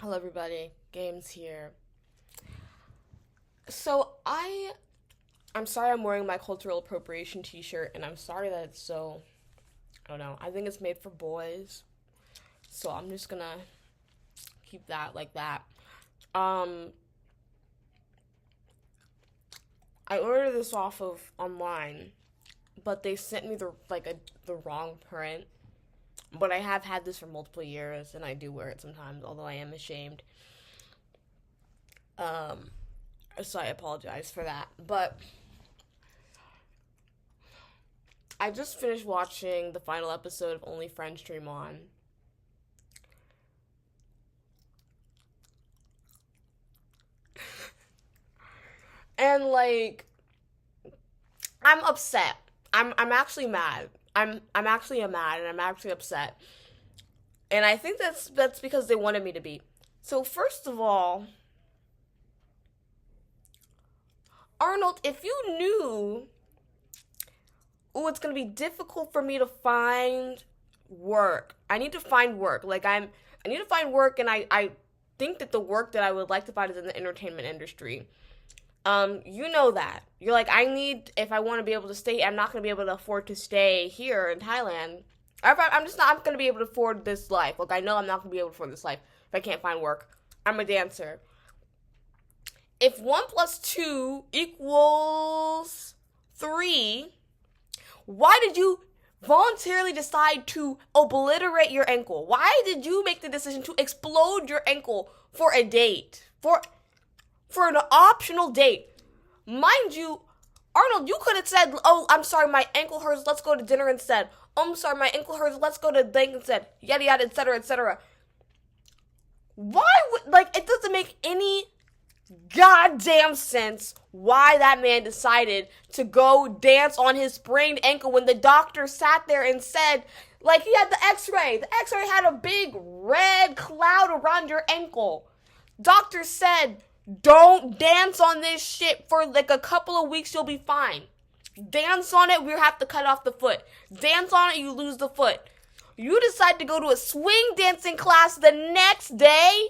Hello everybody, Games here. So I'm sorry I'm wearing my cultural appropriation t-shirt and I'm sorry that it's so I don't know. I think it's made for boys. So I'm just going to keep that like that. Um I ordered this off of online, but they sent me the wrong print. But I have had this for multiple years and I do wear it sometimes, although I am ashamed. Um so I apologize for that. But I just finished watching the final episode of Only Friends Dream On. And I'm upset. I'm actually mad. I'm actually mad and I'm actually upset. And I think that's because they wanted me to be. So first of all, Arnold, if you knew it's gonna be difficult for me to find work. I need to find work. I need to find work and I think that the work that I would like to find is in the entertainment industry. You know that. You're like, I need, if I want to be able to stay, I'm not going to be able to afford to stay here in Thailand. I'm just not going to be able to afford this life. Like, I know I'm not going to be able to afford this life if I can't find work. I'm a dancer. If 1 plus 2 equals 3, why did you voluntarily decide to obliterate your ankle? Why did you make the decision to explode your ankle for a date? For an optional date. Mind you, Arnold, you could have said, "Oh, I'm sorry, my ankle hurts. Let's go to dinner instead." "Oh, I'm sorry, my ankle hurts. Let's go to thing instead." Yada yada, etc., etc. Why would it doesn't make any goddamn sense why that man decided to go dance on his sprained ankle when the doctor sat there and said, he had the x-ray. The x-ray had a big red cloud around your ankle. Doctor said, don't dance on this shit for a couple of weeks, you'll be fine. Dance on it, we have to cut off the foot. Dance on it, you lose the foot. You decide to go to a swing dancing class the next day?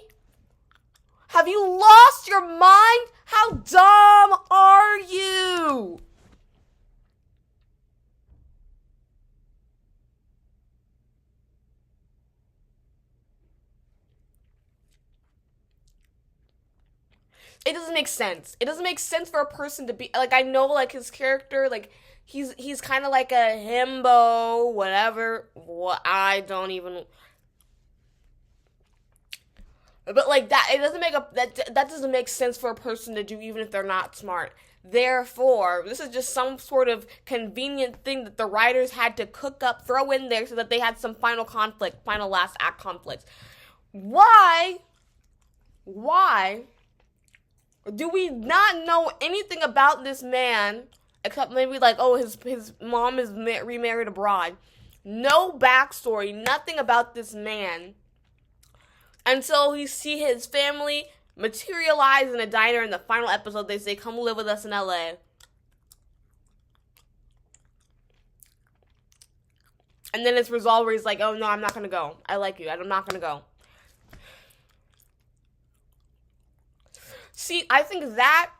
Have you lost your mind? How dumb are you? It doesn't make sense. It doesn't make sense for a person to be I know his character he's kind of like a himbo whatever. What I don't even. But that it doesn't make that doesn't make sense for a person to do even if they're not smart. Therefore, this is just some sort of convenient thing that the writers had to cook up, throw in there so that they had some final last act conflict. Why? Why do we not know anything about this man except maybe his mom is remarried abroad? No backstory, nothing about this man until we see his family materialize in a diner in the final episode. They say, "Come live with us in LA." And then it's resolved where he's like, "Oh no, I'm not gonna go. I like you. I'm not gonna go." See, I think that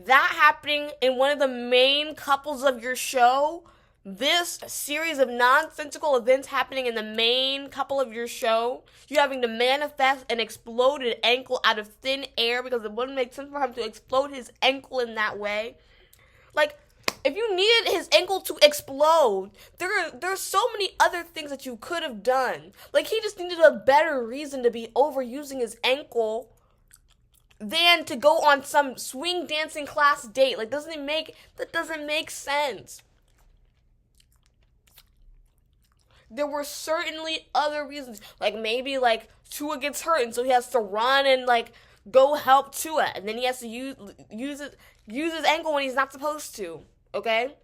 happening in one of the main couples of your show, this series of nonsensical events happening in the main couple of your show, you having to manifest an exploded ankle out of thin air because it wouldn't make sense for him to explode his ankle in that way. If you needed his ankle to explode, there's so many other things that you could have done. He just needed a better reason to be overusing his ankle than to go on some swing dancing class date. That doesn't make sense. There were certainly other reasons. Maybe Tua gets hurt and so he has to run and go help Tua, and then he has to use his ankle when he's not supposed to. Okay?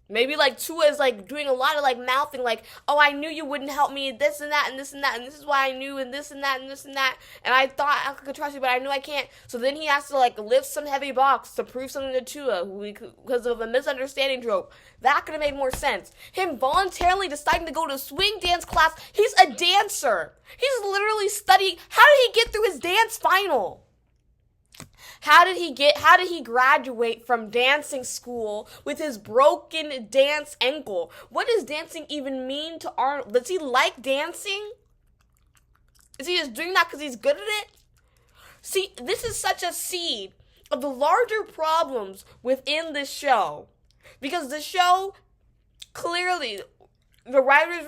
Maybe like Tua is like doing a lot of like mouthing, like, oh, I knew you wouldn't help me, this and that and this and that, and this is why I knew, and this and that and this and that, and I thought I could trust you, but I knew I can't. So then he has to like lift some heavy box to prove something to Tua because of a misunderstanding trope. That could have made more sense. Him voluntarily deciding to go to swing dance class. He's a dancer. He's literally studying. How did he get through his dance final? How did he graduate from dancing school with his broken dance ankle? What does dancing even mean to Arnold? Does he like dancing? Is he just doing that because he's good at it? See, this is such a seed of the larger problems within this show. Because the show, clearly, the writers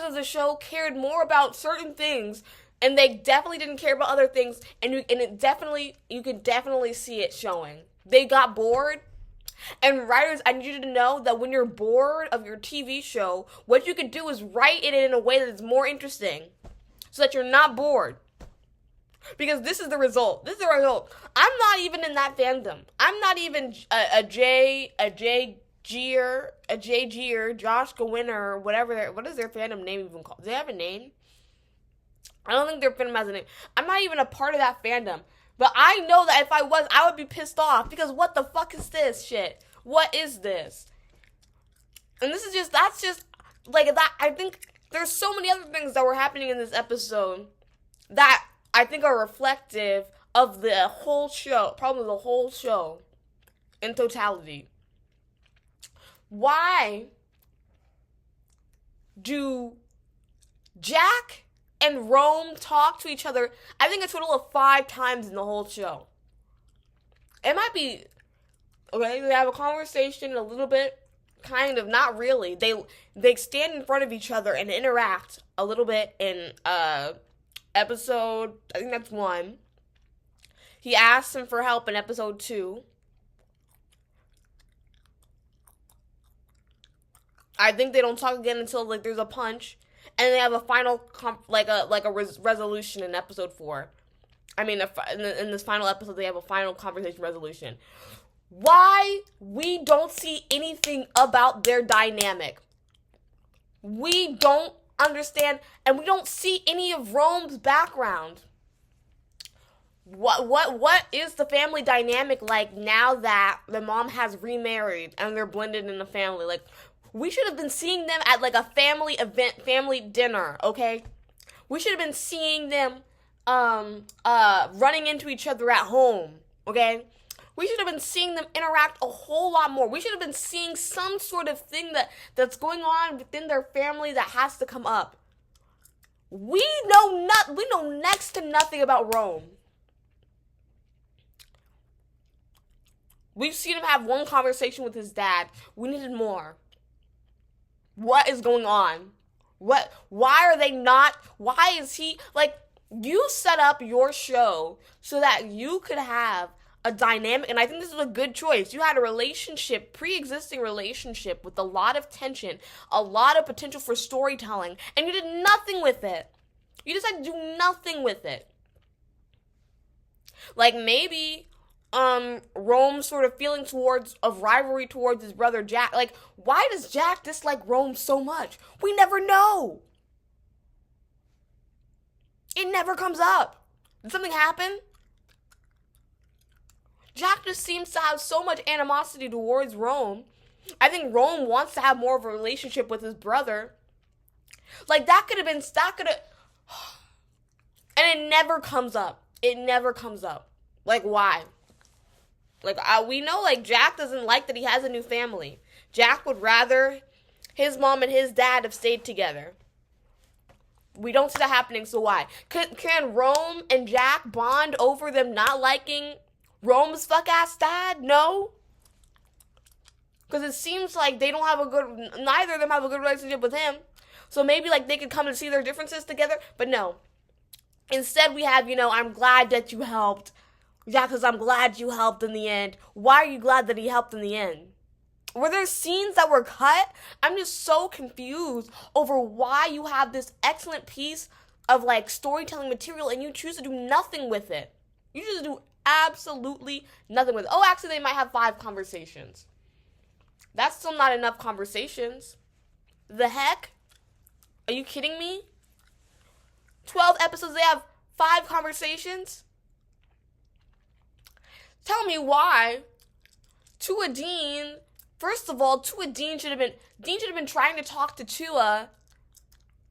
of the show cared more about certain things, and they definitely didn't care about other things, and you can definitely see it showing. They got bored, and writers, I need you to know that when you're bored of your TV show, what you can do is write it in a way that is more interesting, so that you're not bored. Because this is the result. I'm not even in that fandom. I'm not even a J Gear, Josh Gowinner, or whatever. What is their fandom name even called? Do they have a name? I don't think their fandom has a name. I'm not even a part of that fandom. But I know that if I was, I would be pissed off. Because what the fuck is this shit? What is this? And that's just, like, that. I think there's so many other things that were happening in this episode that I think are reflective of the whole show. Probably the whole show in totality. Why do Jack and Rome talk to each other, I think a total of 5 times in the whole show? It might be, okay, they have a conversation a little bit, kind of, not really. They stand in front of each other and interact a little bit in episode, I think that's 1. He asks him for help in episode 2. I think they don't talk again until like there's a punch. And they have a final, resolution in episode 4. I mean, in this final episode, they have a final conversation resolution. Why we don't see anything about their dynamic? We don't understand, and we don't see any of Rome's background. What is the family dynamic like now that the mom has remarried and they're blended in the family? Like, we should have been seeing them at like a family event, family dinner, okay? We should have been seeing them running into each other at home, okay? We should have been seeing them interact a whole lot more. We should have been seeing some sort of thing that's going on within their family that has to come up. We know next to nothing about Rome. We've seen him have one conversation with his dad. We needed more. What is going on? Why is he, like, you set up your show so that you could have a dynamic, and I think this is a good choice. You had a pre-existing relationship with a lot of tension, a lot of potential for storytelling, and you did nothing with it. You decided to do nothing with it. Like, maybe Rome's sort of feeling of rivalry towards his brother Jack. Like, why does Jack dislike Rome so much? We never know. It never comes up. Did something happen? Jack just seems to have so much animosity towards Rome. I think Rome wants to have more of a relationship with his brother. Like, and it never comes up. It never comes up. Like, why? Like, we know, like, Jack doesn't like that he has a new family. Jack would rather his mom and his dad have stayed together. We don't see that happening, so why? Can Rome and Jack bond over them not liking Rome's fuck-ass dad? No. Because it seems like neither of them have a good relationship with him. So maybe, like, they could come and see their differences together, but no. Instead, we have, I'm glad that you helped. Yeah, because I'm glad you helped in the end. Why are you glad that he helped in the end? Were there scenes that were cut? I'm just so confused over why you have this excellent piece of, like, storytelling material and you choose to do nothing with it. You choose to do absolutely nothing with it. Oh, actually, they might have 5 conversations. That's still not enough conversations. The heck? Are you kidding me? 12 episodes, they have 5 conversations? Tell me why Tua Dean, first of all, Dean should have been trying to talk to Tua,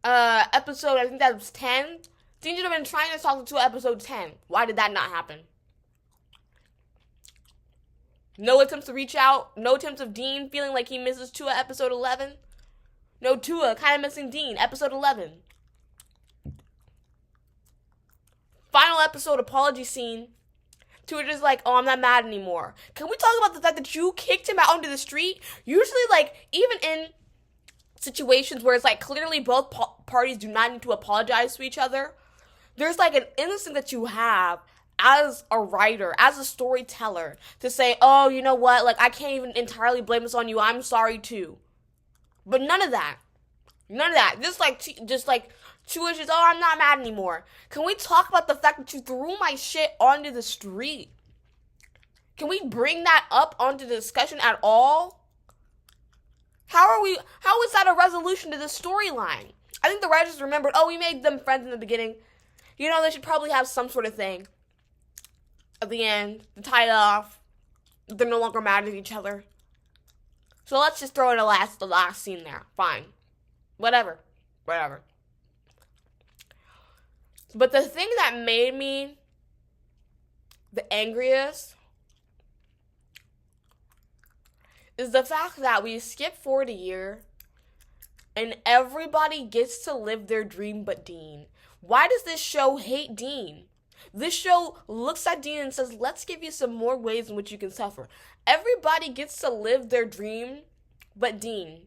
episode, I think that was 10. Dean should have been trying to talk to Tua episode 10. Why did that not happen? No attempts to reach out, no attempts of Dean feeling like he misses Tua episode 11. No, Tua kind of missing Dean, episode 11. Final episode apology scene. Tua just like, oh, I'm not mad anymore. Can we talk about the fact that you kicked him out onto the street? Usually, like, even in situations where it's like clearly both parties do not need to apologize to each other, there's like an instinct that you have as a writer, as a storyteller, to say, oh, you know what, like, I can't even entirely blame this on you, I'm sorry too. But none of that. Just like Tua just, oh, I'm not mad anymore. Can we talk about the fact that you threw my shit onto the street? Can we bring that up onto the discussion at all? How is that a resolution to the storyline? I think the writers remembered, oh, we made them friends in the beginning. You know, they should probably have some sort of thing at the end to tie it off. They're no longer mad at each other. So let's just throw in the last scene there. Fine. Whatever. But the thing that made me the angriest is the fact that we skip forward a year and everybody gets to live their dream but Dean. Why does this show hate Dean? This show looks at Dean and says, let's give you some more ways in which you can suffer. Everybody gets to live their dream but Dean.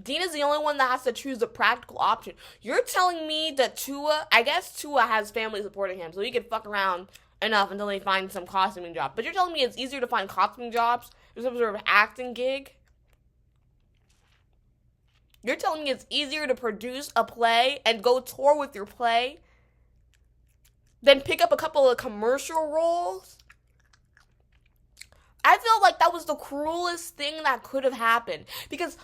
Dean is the only one that has to choose a practical option. You're telling me that Tua has family supporting him, so he can fuck around enough until they find some costuming job. But you're telling me it's easier to find costuming jobs or some sort of acting gig? You're telling me it's easier to produce a play and go tour with your play than pick up a couple of commercial roles? I feel like that was the cruelest thing that could have happened. Because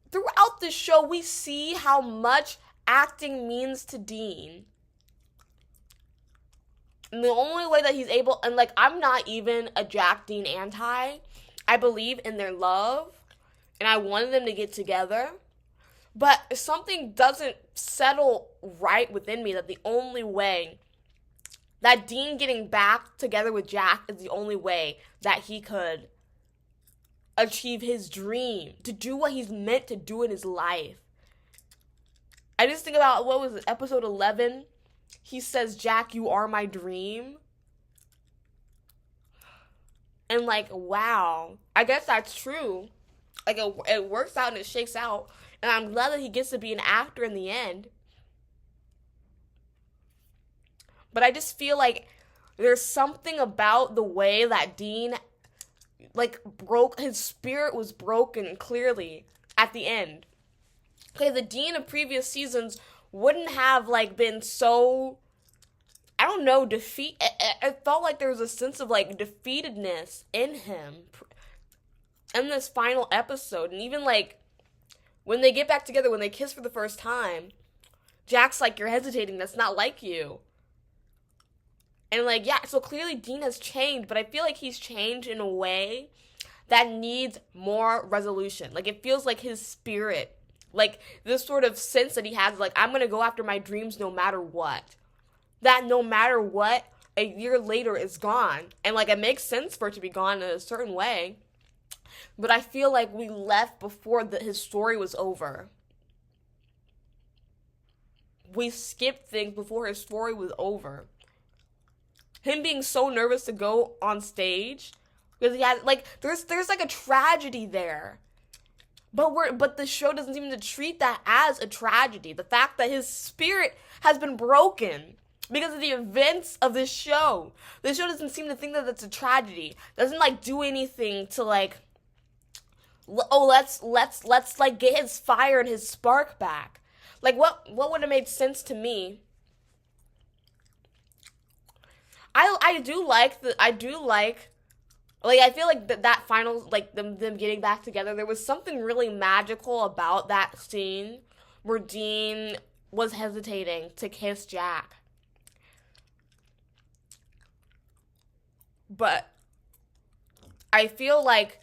throughout this show, we see how much acting means to Dean. And the only way that he's able, and like, I'm not even a Jack Dean anti. I believe in their love, and I wanted them to get together. But something doesn't settle right within me that the only way that Dean getting back together with Jack is the only way that he could achieve his dream, to do what he's meant to do in his life. I just think about, what was it, episode 11? He says, Jack, you are my dream. And like, wow, I guess that's true. Like, it works out and it shakes out. And I'm glad that he gets to be an actor in the end. But I just feel like there's something about the way that Dean, like, his spirit was broken clearly at the end. Okay, the Dean of previous seasons wouldn't have, like, been so, I don't know, it felt like there was a sense of, like, defeatedness in him in this final episode. And even, like, when they get back together, when they kiss for the first time, Jack's like, you're hesitating, that's not like you. And, like, yeah, so clearly Dean has changed, but I feel like he's changed in a way that needs more resolution. Like, it feels like his spirit, like, this sort of sense that he has, like, I'm going to go after my dreams no matter what. That no matter what, a year later is gone. And, like, it makes sense for it to be gone in a certain way. But I feel like we left before his story was over. We skipped things before his story was over. Him being so nervous to go on stage because he had, like, there's like a tragedy there, but the show doesn't seem to treat that as a tragedy. The fact that his spirit has been broken because of the events of this show. The show doesn't seem to think that that's a tragedy. Doesn't, like, do anything to, like, oh, let's like get his fire and his spark back. Like, what would have made sense to me? I do like Like, I feel like that final, like, them getting back together, there was something really magical about that scene where Dean was hesitating to kiss Jack. But I feel like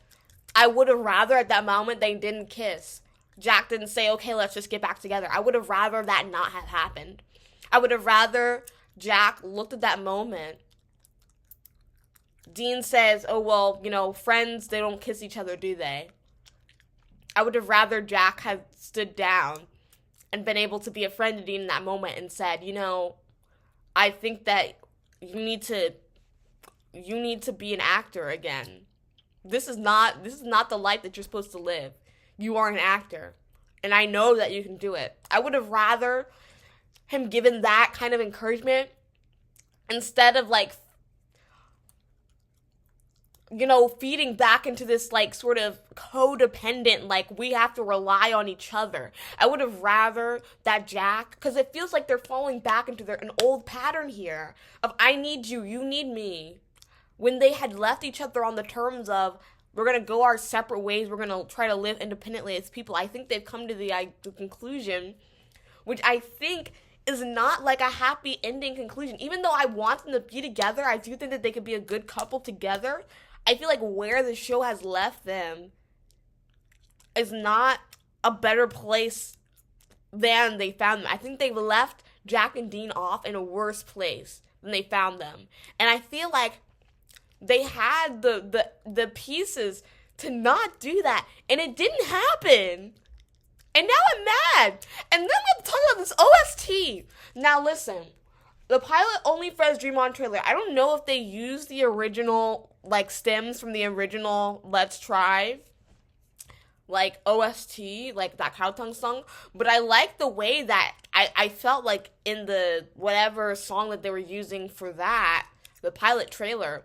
I would have rather at that moment they didn't kiss. Jack didn't say, okay, let's just get back together. I would have rather that not have happened. I would have rather Jack looked at that moment. Dean says, oh, well, you know, friends, they don't kiss each other, do they? I would have rather Jack had stood down and been able to be a friend to Dean in that moment and said, you know, I think that you need to be an actor again. This is not the life that you're supposed to live. You are an actor, and I know that you can do it. I would have rather him given that kind of encouragement instead of, like, you know, feeding back into this, like, sort of codependent, like, we have to rely on each other. I would have rather that Jack, because it feels like they're falling back into an old pattern here of I need you, you need me. When they had left each other on the terms of we're going to go our separate ways, we're going to try to live independently as people, I think they've come to the conclusion, which I think is not like a happy ending conclusion. Even though I want them to be together, I do think that they could be a good couple together. I feel like where the show has left them is not a better place than they found them. I think they've left Jack and Dean off in a worse place than they found them. And I feel like they had the pieces to not do that, and it didn't happen. And now I'm mad. And then let's talk about this OST. Now listen, the pilot Only Friends Dream On trailer, I don't know if they used the original, like, stems from the original Let's Try, like, OST, like that Cowtongue song, but I like the way that I felt like in the whatever song that they were using for that, the pilot trailer,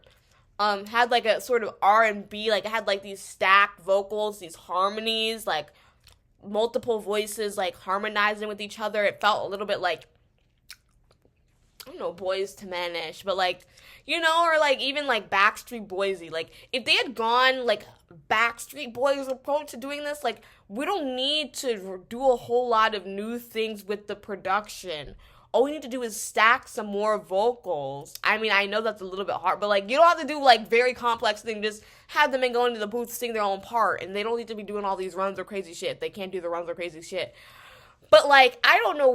had like a sort of R&B, like it had like these stacked vocals, these harmonies, like multiple voices like harmonizing with each other. It felt a little bit like, I don't know, Boys to Men-ish, but like, you know, or like even like Backstreet Boysy. Like if they had gone like Backstreet Boys approach to doing this, like we don't need to do a whole lot of new things with the production. All we need to do is stack some more vocals. I mean, I know that's a little bit hard, but like you don't have to do like very complex things. Just have them go into the booth, sing their own part, and they don't need to be doing all these runs or crazy shit. They can't do the runs or crazy shit. But like, I don't know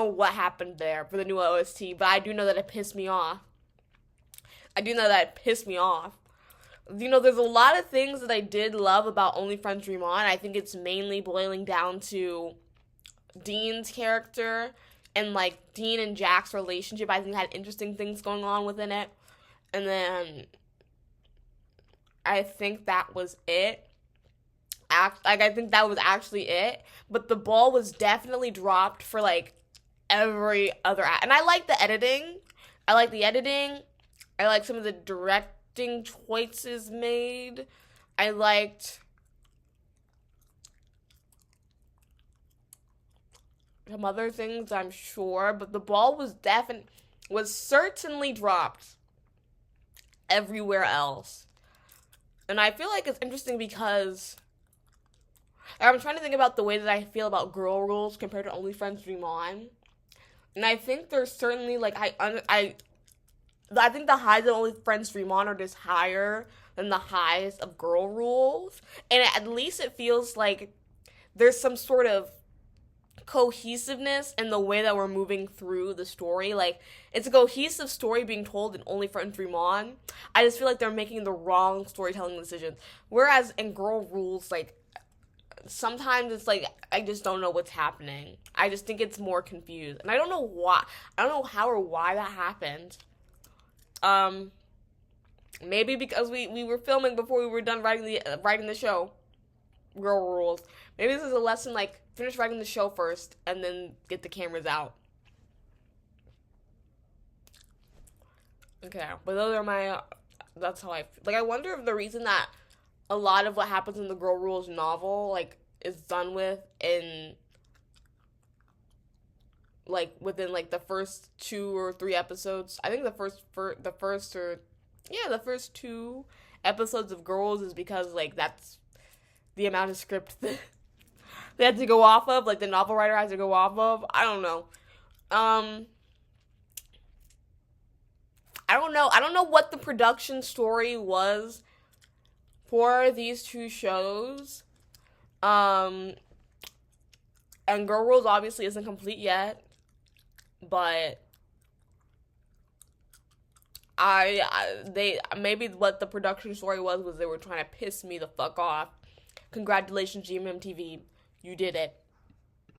what happened there for the new OST, but I do know that it pissed me off. You know, there's a lot of things that I did love about Only Friends Dream On. I think it's mainly boiling down to Dean's character and like Dean and Jack's relationship. I think had interesting things going on within it. And then I think that was it. I think that was actually it. But the ball was definitely dropped for like every other and I like the editing. I like some of the directing choices made. I liked some other things, I'm sure, but the ball was certainly dropped everywhere else. And I feel like it's interesting because I'm trying to think about the way that I feel about Girl Rules compared to Only Friends Dream On. And I think there's certainly, like, I think the highs of Only Friends Dream On are just higher than the highs of Girl Rules. And at least it feels like there's some sort of cohesiveness in the way that we're moving through the story. Like, it's a cohesive story being told in Only Friends Dream On. I just feel like they're making the wrong storytelling decisions. Whereas in Girl Rules, like, sometimes it's like, I just don't know what's happening. I just think it's more confused. And I don't know why. I don't know how or why that happened. Maybe because we were filming before we were done writing the show. Girl Rules. Maybe this is a lesson, like, finish writing the show first and then get the cameras out. Okay, but those are that's how I, like, I wonder if the reason that a lot of what happens in the Girl Rules novel, like, is done with in, like within like the first 2 or 3 episodes. I think the first 2 episodes of Girls is because like that's the amount of script that they had to go off of, like the novel writer has to go off of. I don't know. I don't know. I don't know what the production story was for these 2 shows. And Girl Rules obviously isn't complete yet, but they maybe what the production story was they were trying to piss me the fuck off. Congratulations, GMMTV, you did it.